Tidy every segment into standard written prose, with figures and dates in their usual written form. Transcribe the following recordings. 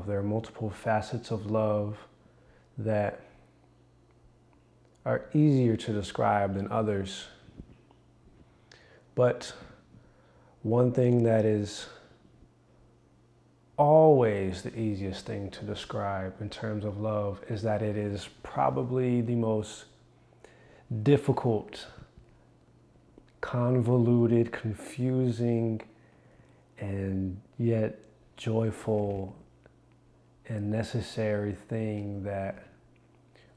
love. There are multiple facets of love that are easier to describe than others. But one thing that is always the easiest thing to describe in terms of love is that it is probably the most difficult, convoluted, confusing, and yet joyful and necessary thing that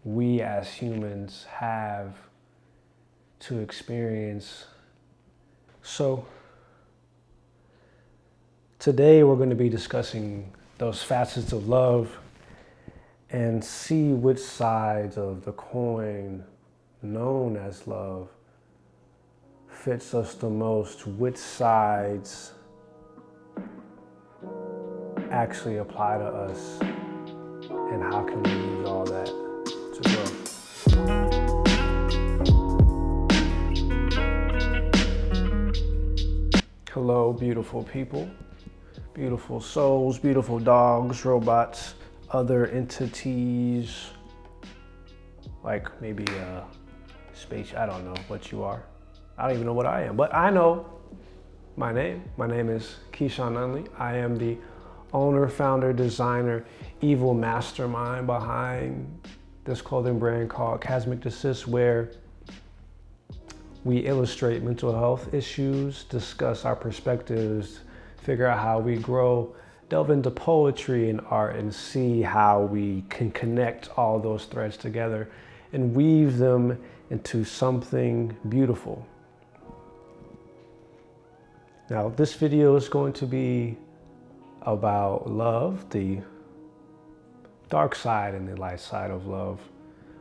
we as humans have to experience. So today we're going to be discussing those facets of love and see which sides of the coin known as love fits us the most, which sides actually apply to us, and how can we use all that to grow. Hello, beautiful people, beautiful souls, beautiful dogs, robots, other entities, like maybe space, I don't know what you are. I don't even know what I am, but I know my name. My name is Keyshawn. I am the owner, founder, designer, evil mastermind behind this clothing brand called Chasmic, Desist, where we illustrate mental health issues, discuss our perspectives, figure out how we grow, delve into poetry and art, and see how we can connect all those threads together and weave them into something beautiful. Now, this video is going to be about love, the dark side and the light side of love.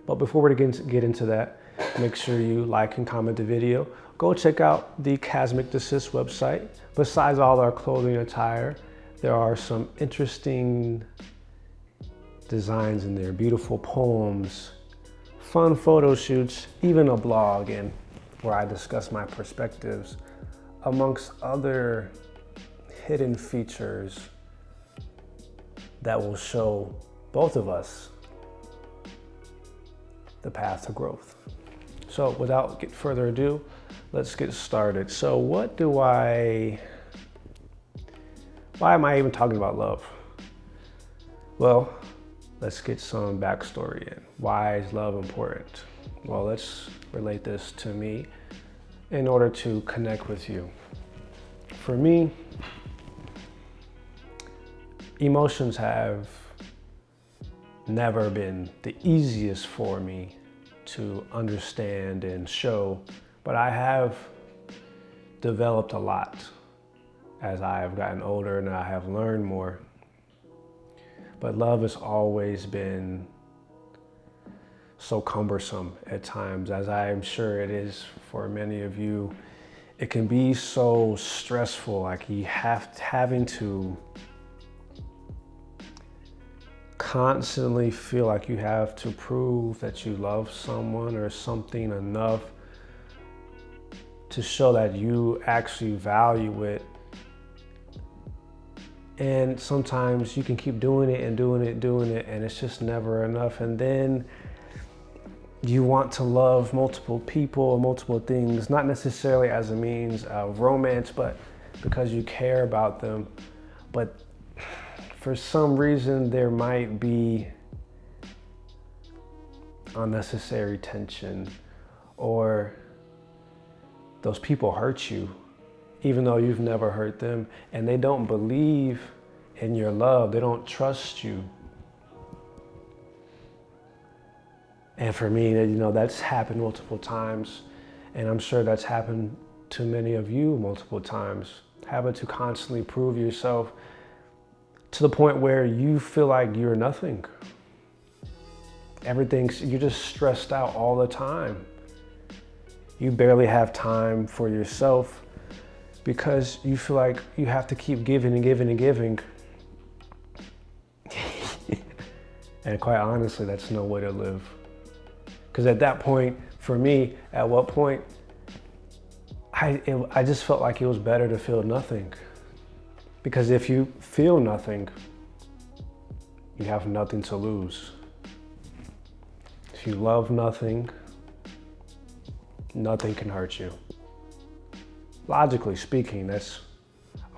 But before we get into that, make sure you like and comment the video. Go check out the Chasmic Desist website. Besides all our clothing attire, there are some interesting designs in there, beautiful poems, fun photo shoots, even a blog and where I discuss my perspectives, amongst other hidden features that will show both of us the path to growth. So without further ado, let's get started. So why am I even talking about love? Well, let's get some backstory in. Why is love important? Well, let's relate this to me in order to connect with you. For me, emotions have never been the easiest for me to understand and show, but I have developed a lot as I have gotten older and I have learned more. But love has always been so cumbersome at times, as I am sure it is for many of you. It can be so stressful, like you having to constantly feel like you have to prove that you love someone or something enough to show that you actually value it. And sometimes you can keep doing it and doing it, and it's just never enough. And then you want to love multiple people or multiple things, not necessarily as a means of romance, but because you care about them. But for some reason, there might be unnecessary tension, or those people hurt you, even though you've never hurt them, and they don't believe in your love. They don't trust you. And for me, that's happened multiple times, and I'm sure that's happened to many of you multiple times, having to constantly prove yourself to the point where you feel like you're nothing. You're just stressed out all the time. You barely have time for yourself because you feel like you have to keep giving and giving and giving. And quite honestly, that's no way to live. Because at that point, for me, at what point, I just felt like it was better to feel nothing. Because if you feel nothing, you have nothing to lose. If you love nothing, nothing can hurt you. Logically speaking, that's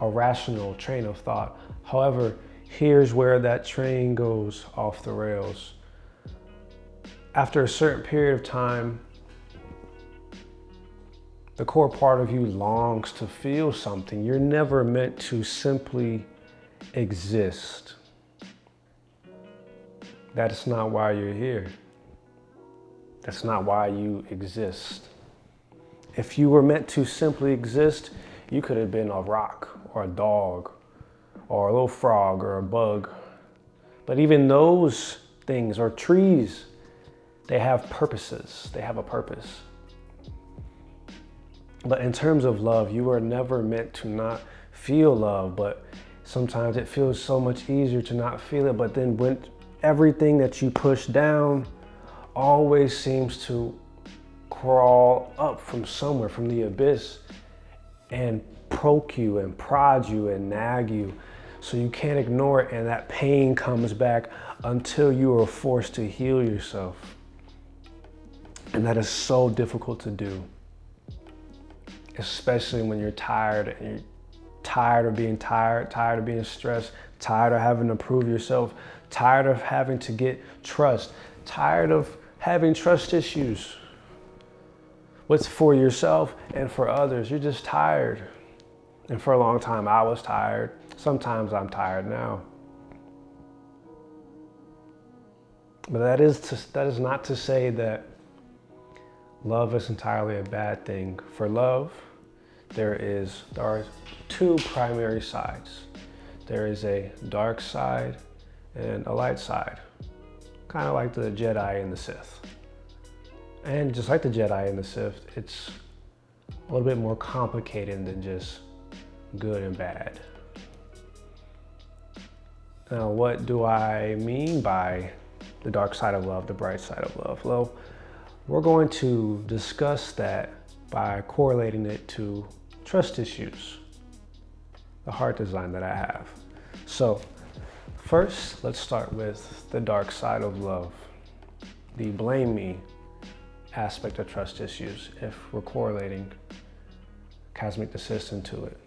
a rational train of thought. However, here's where that train goes off the rails. After a certain period of time, the core part of you longs to feel something. You're never meant to simply exist. That's not why you're here. That's not why you exist. If you were meant to simply exist, you could have been a rock or a dog or a little frog or a bug. But even those things, or trees, they have purposes. They have a purpose. But in terms of love, you are never meant to not feel love, but sometimes it feels so much easier to not feel it. But then when everything that you push down always seems to crawl up from somewhere, from the abyss, and poke you and prod you and nag you, so you can't ignore it, and that pain comes back until you are forced to heal yourself. And that is so difficult to do, especially when you're tired, and you're tired of being tired, tired of being stressed, tired of having to prove yourself, tired of having to get trust, tired of having trust issues. What's for yourself and for others. You're just tired. And for a long time, I was tired. Sometimes I'm tired now. But that is not to say that love is entirely a bad thing. For love, there are two primary sides. There is a dark side and a light side, kind of like the Jedi and the Sith. And just like the Jedi and the Sith, it's a little bit more complicated than just good and bad. Now, what do I mean by the dark side of love, the bright side of love? Well, we're going to discuss that by correlating it to trust issues, the heart design that I have. So first, let's start with the dark side of love, the blame me aspect of trust issues, if we're correlating Chasmic Desist into it.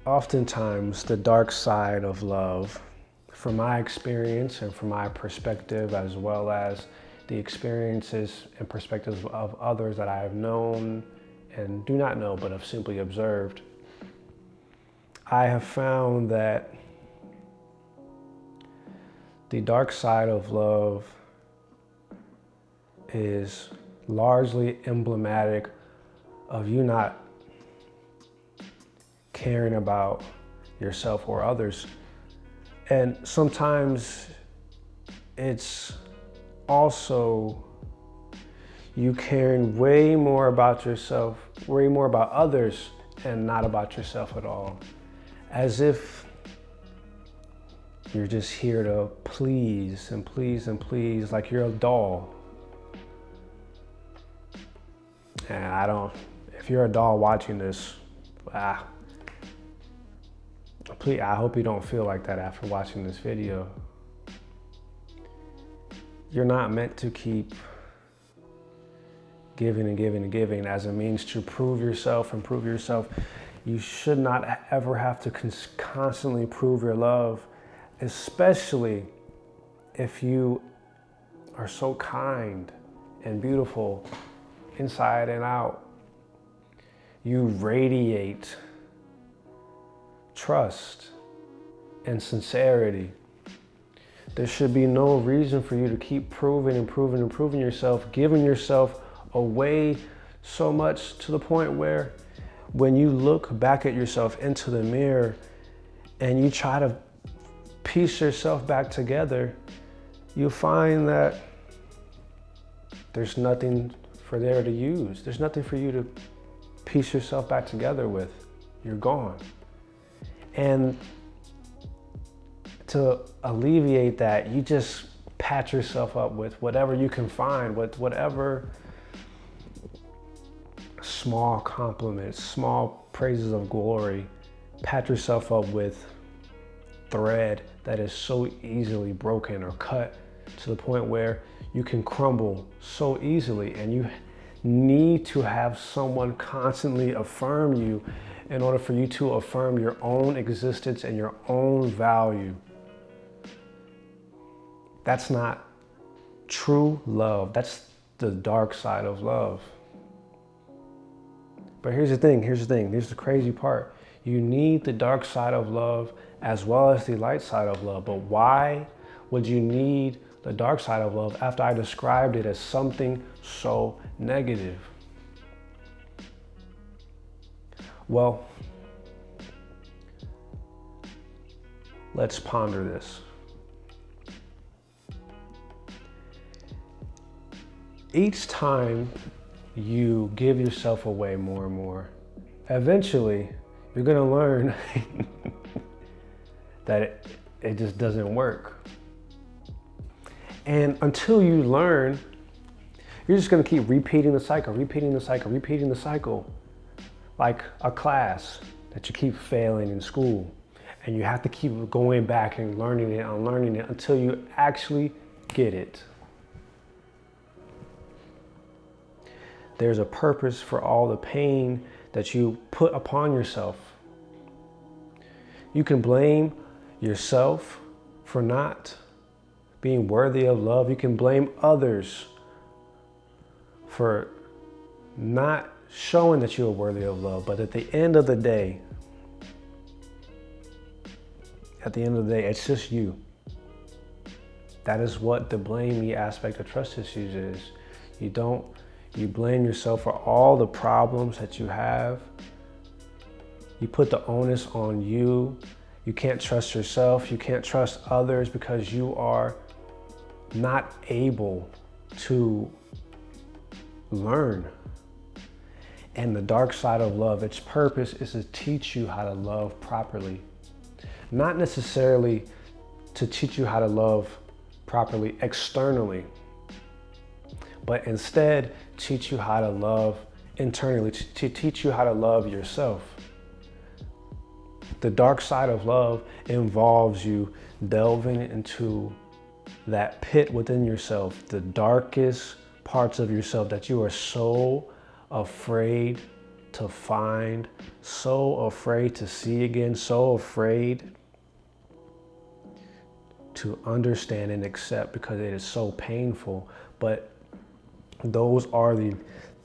Oftentimes, the dark side of love, from my experience and from my perspective, as well as the experiences and perspectives of others that I have known and do not know, but have simply observed, I have found that the dark side of love is largely emblematic of you not caring about yourself or others. And sometimes it's also you caring way more about yourself, way more about others, and not about yourself at all. As if you're just here to please and please and please, like you're a doll. And if you're a doll watching this, please, I hope you don't feel like that after watching this video. You're not meant to keep giving and giving and giving as a means to prove yourself and prove yourself. You should not ever have to constantly prove your love, especially if you are so kind and beautiful inside and out. You radiate trust and sincerity. There should be no reason for you to keep proving and proving and proving yourself, giving yourself away so much to the point where when you look back at yourself into the mirror and you try to piece yourself back together, you'll find that there's nothing for there to use. There's nothing for you to piece yourself back together with. You're gone. And to alleviate that, you just pat yourself up with whatever you can find, with whatever small compliments, small praises of glory. Pat yourself up with thread that is so easily broken or cut to the point where you can crumble so easily, and you need to have someone constantly affirm you in order for you to affirm your own existence and your own value. That's not true love. That's the dark side of love. But here's the thing, here's the crazy part. You need the dark side of love as well as the light side of love. But why would you need the dark side of love after I described it as something so negative? Well, let's ponder this. Each time you give yourself away more and more, eventually you're gonna learn that it just doesn't work. And until you learn, you're just gonna keep repeating the cycle, like a class that you keep failing in school. And you have to keep going back and learning it, unlearning it until you actually get it. There's a purpose for all the pain that you put upon yourself. You can blame yourself for not being worthy of love. You can blame others for not showing that you are worthy of love. But at the end of the day, it's just you. That is what the blame me aspect of trust issues is. You blame yourself for all the problems that you have. You put the onus on you. You can't trust yourself. You can't trust others because you are not able to learn. And the dark side of love, its purpose is to teach you how to love properly. Not necessarily to teach you how to love properly externally, but instead teach you how to love internally, to teach you how to love yourself. The dark side of love involves you delving into that pit within yourself, the darkest parts of yourself that you are so afraid to find, so afraid to see again, so afraid to understand and accept because it is so painful. But those are the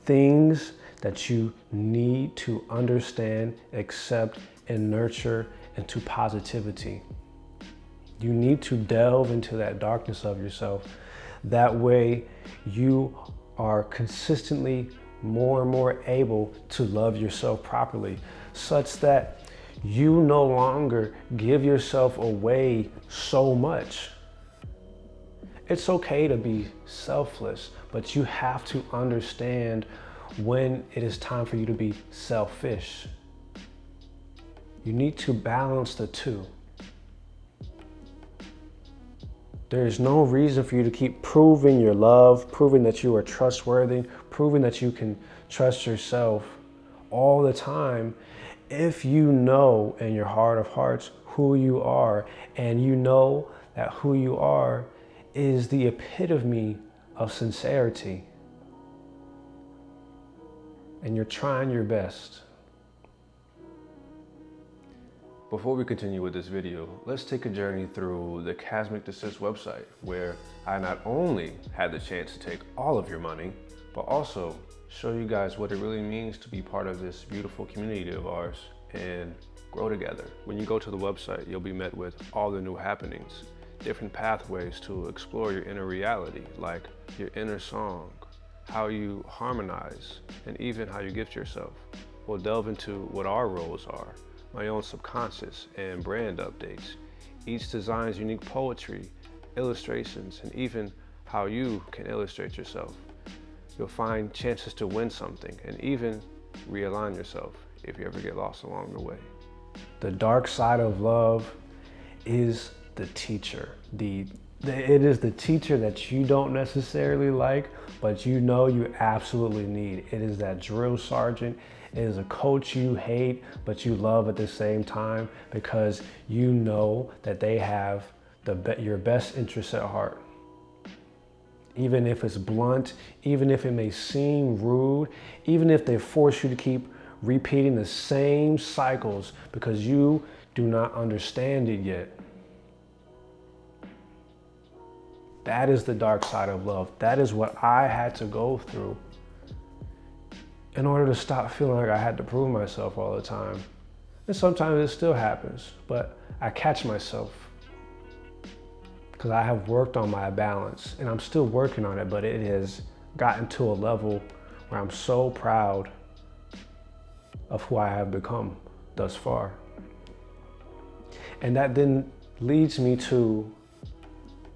things that you need to understand, accept, and nurture into positivity. You need to delve into that darkness of yourself. That way you are consistently more and more able to love yourself properly, such that you no longer give yourself away so much. It's okay to be selfless, but you have to understand when it is time for you to be selfish. You need to balance the two. There is no reason for you to keep proving your love, proving that you are trustworthy, proving that you can trust yourself all the time if you know in your heart of hearts who you are, and you know that who you are is the epitome of sincerity, and you're trying your best. Before we continue with this video, let's take a journey through the Chasmic Desist website, where I not only had the chance to take all of your money, but also show you guys what it really means to be part of this beautiful community of ours and grow together. When you go to the website, you'll be met with all the new happenings, different pathways to explore your inner reality, like your inner song, how you harmonize, and even how you gift yourself. We'll delve into what our roles are, my own subconscious and brand updates, each design's unique poetry, illustrations, and even how you can illustrate yourself. You'll find chances to win something and even realign yourself if you ever get lost along the way. The dark side of love is the teacher. It is the teacher that you don't necessarily like, but you know you absolutely need. It is that drill sergeant. It is a coach you hate, but you love at the same time because you know that they have your best interests at heart. Even if it's blunt, even if it may seem rude, even if they force you to keep repeating the same cycles because you do not understand it yet. That is the dark side of love. That is what I had to go through in order to stop feeling like I had to prove myself all the time. And sometimes it still happens, but I catch myself because I have worked on my balance and I'm still working on it, but it has gotten to a level where I'm so proud of who I have become thus far. And that then leads me to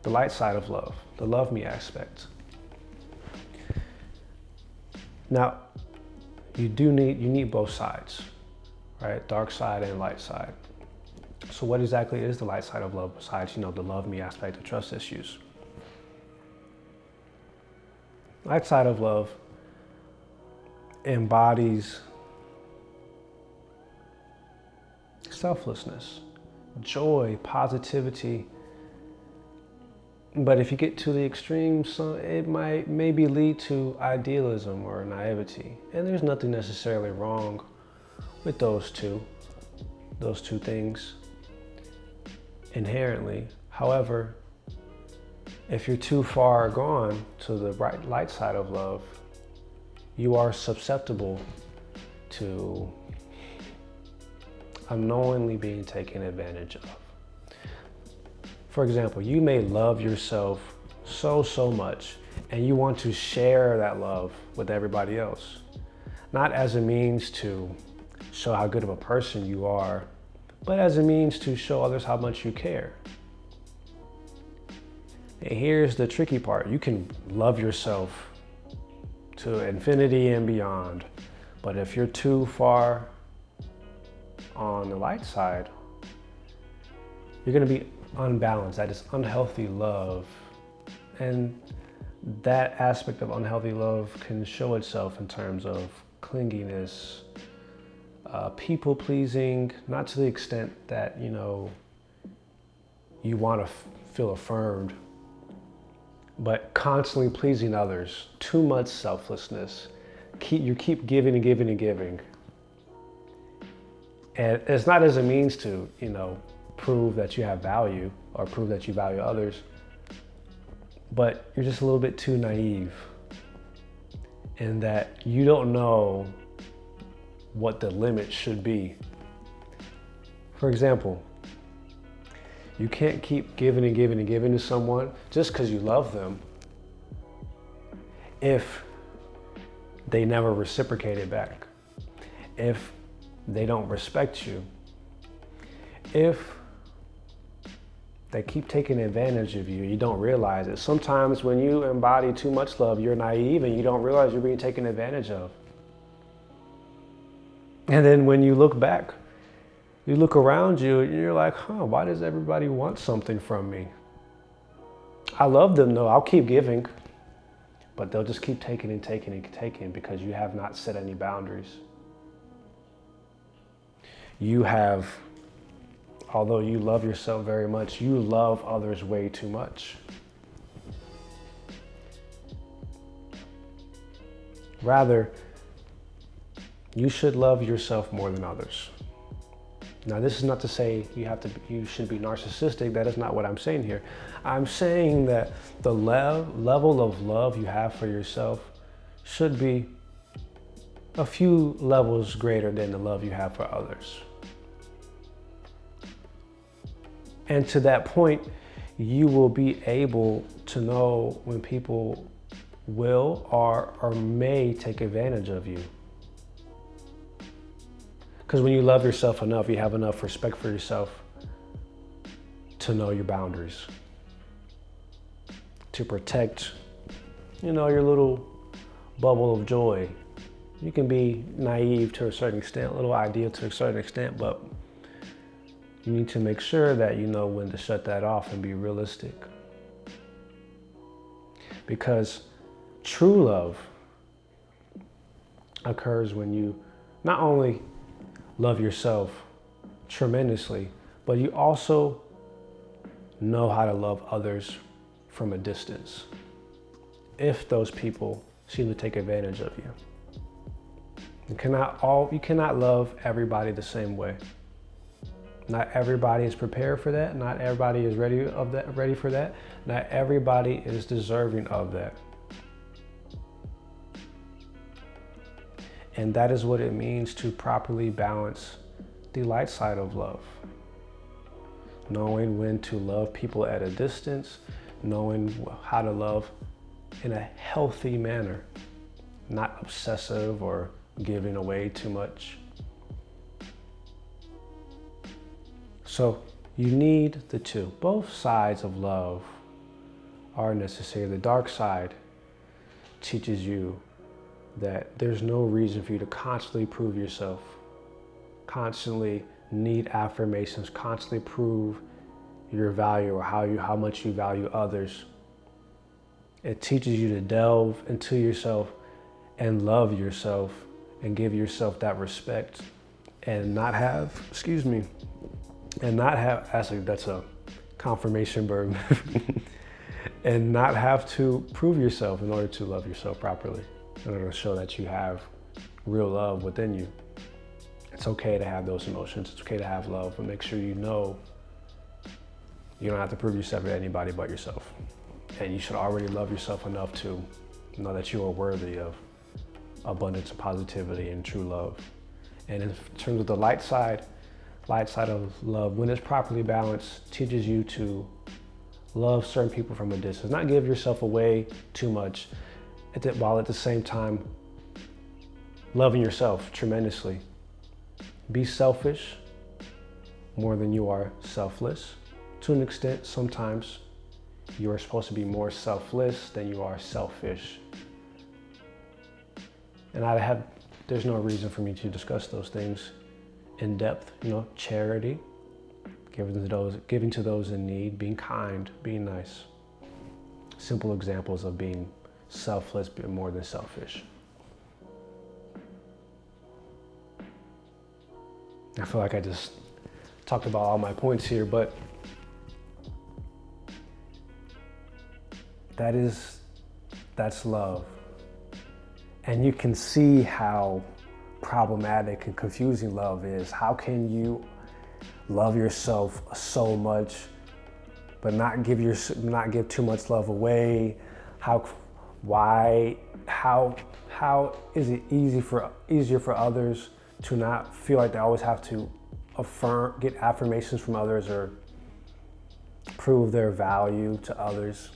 the light side of love, the love me aspect. Now, you need both sides, right? Dark side and light side. So what exactly is the light side of love besides, the love me aspect of trust issues? Light side of love embodies selflessness, joy, positivity. But if you get to the extreme, it might maybe lead to idealism or naivety. And there's nothing necessarily wrong with those two things inherently. However, if you're too far gone to the light side of love, you are susceptible to unknowingly being taken advantage of. For example, you may love yourself so much and you want to share that love with everybody else. Not as a means to show how good of a person you are, but as a means to show others how much you care. And here's the tricky part. You can love yourself to infinity and beyond, but if you're too far on the light side, you're gonna be unbalanced. That is unhealthy love. And that aspect of unhealthy love can show itself in terms of clinginess, people pleasing, not to the extent that, you want to feel affirmed, but constantly pleasing others, too much selflessness. You keep giving and giving and giving. And it's not as a means to, prove that you have value or prove that you value others, but you're just a little bit too naive in that you don't know what the limit should be. For example, you can't keep giving and giving and giving to someone just because you love them if they never reciprocate it back, if they don't respect you, if they keep taking advantage of you, you don't realize it. Sometimes when you embody too much love, you're naive and you don't realize you're being taken advantage of. And then when you look back, you look around you and you're like, why does everybody want something from me? I love them though, I'll keep giving, but they'll just keep taking and taking and taking because you have not set any boundaries. You have, although you love yourself very much, you love others way too much. Rather, you should love yourself more than others. Now, this is not to say you should be narcissistic. That is not what I'm saying here. I'm saying that the level of love you have for yourself should be a few levels greater than the love you have for others. And to that point, you will be able to know when people will or may take advantage of you. Because when you love yourself enough, you have enough respect for yourself to know your boundaries, to protect, your little bubble of joy. You can be naive to a certain extent, a little ideal to a certain extent, but you need to make sure that you know when to shut that off and be realistic. Because true love occurs when you not only love yourself tremendously, but you also know how to love others from a distance if those people seem to take advantage of you. You cannot love everybody the same way. Not everybody is prepared for that. Not everybody is ready for that. Not everybody is deserving of that. And that is what it means to properly balance the light side of love. Knowing when to love people at a distance, knowing how to love in a healthy manner, not obsessive or giving away too much. So you need the two. Both sides of love are necessary. The dark side teaches you that there's no reason for you to constantly prove yourself, constantly need affirmations, constantly prove your value or how much you value others. It teaches you to delve into yourself and love yourself and give yourself that respect and not have, that's a confirmation verb, and not have to prove yourself in order to love yourself properly, in order to show that you have real love within you. It's okay to have those emotions. It's okay to have love, but make sure you know you don't have to prove yourself to anybody but yourself. And you should already love yourself enough to know that you are worthy of abundance and positivity and true love. And in terms of the light side of love, when it's properly balanced, teaches you to love certain people from a distance, not give yourself away too much, while at the same time loving yourself tremendously. Be selfish more than you are selfless. To an extent, sometimes you are supposed to be more selfless than you are selfish. And there's no reason for me to discuss those things in depth. Charity, giving to those in need, being kind, being nice. Simple examples of being selfless but more than selfish. I feel like I just talked about all my points here, but that's love. And you can see how problematic and confusing love is. How can you love yourself so much but not give too much love away? How is it easier for others to not feel like they always have to get affirmations from others or prove their value to others?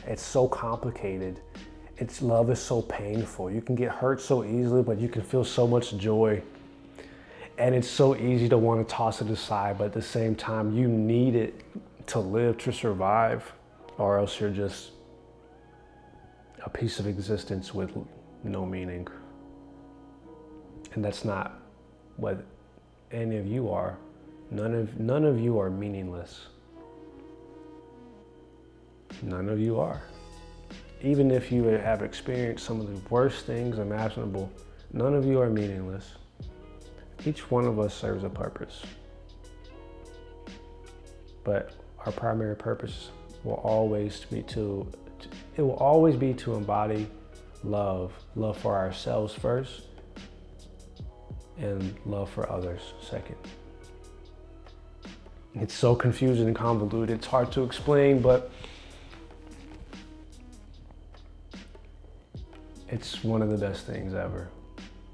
It's so complicated. Love is so painful. You can get hurt so easily, but you can feel so much joy. And it's so easy to want to toss it aside, but at the same time, you need it to live, to survive, or else you're just a piece of existence with no meaning. And that's not what any of you are. None of you are meaningless. None of you are. Even if you have experienced some of the worst things imaginable, none of you are meaningless. Each one of us serves a purpose. But our primary purpose will always be to embody love for ourselves first, and love for others second. It's so confusing and convoluted. It's hard to explain, but it's one of the best things ever.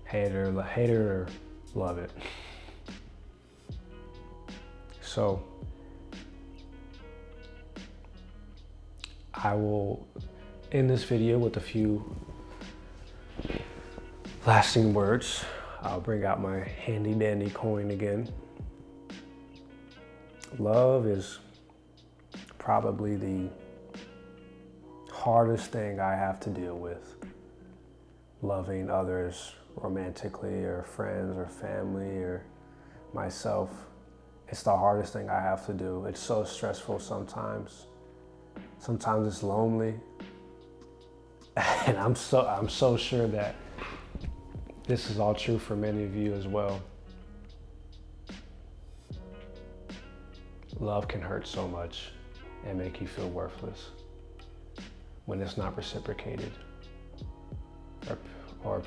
Hate it or love it. So I will end this video with a few lasting words. I'll bring out my handy dandy coin again. Love is probably the hardest thing I have to deal with. Loving others romantically, or friends or family or myself. It's the hardest thing I have to do. It's so stressful sometimes. Sometimes it's lonely. And I'm so sure that this is all true for many of you as well. Love can hurt so much and make you feel worthless when it's not reciprocated, or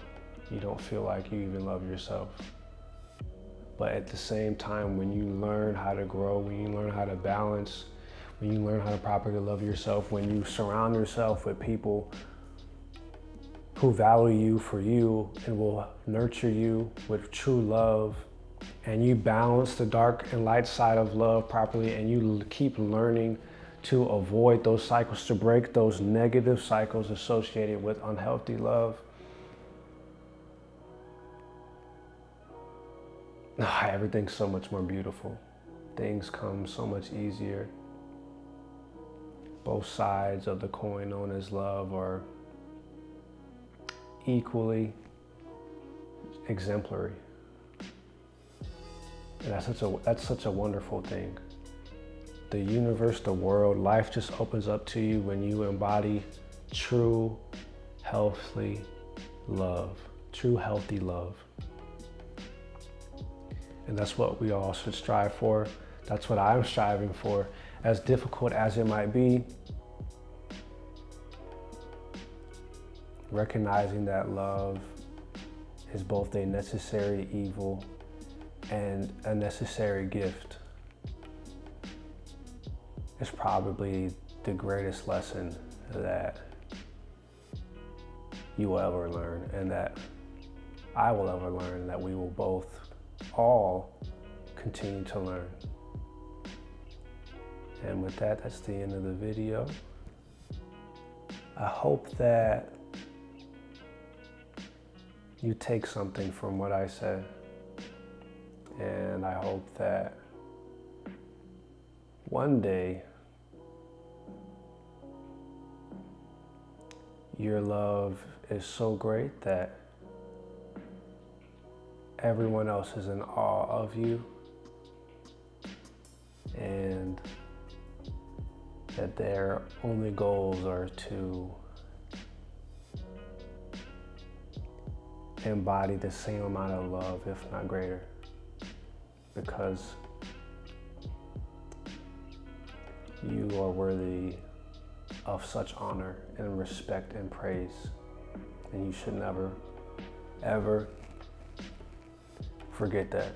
you don't feel like you even love yourself. But at the same time, when you learn how to grow, when you learn how to balance, when you learn how to properly love yourself, when you surround yourself with people who value you for you and will nurture you with true love, and you balance the dark and light side of love properly, and you keep learning to avoid those cycles, to break those negative cycles associated with unhealthy love, everything's so much more beautiful. Things come so much easier. Both sides of the coin known as love are equally exemplary. And that's such a wonderful thing. The universe, the world, life just opens up to you when you embody true, healthy love. True, healthy love. And that's what we all should strive for. That's what I'm striving for. As difficult as it might be, recognizing that love is both a necessary evil and a necessary gift is probably the greatest lesson that you will ever learn, and that I will ever learn, that we will both all continue to learn. And with that, that's the end of the video. I hope that you take something from what I said, and I hope that one day your love is so great that everyone else is in awe of you, and that their only goals are to embody the same amount of love, if not greater, because you are worthy of such honor and respect and praise, and you should never, ever forget that.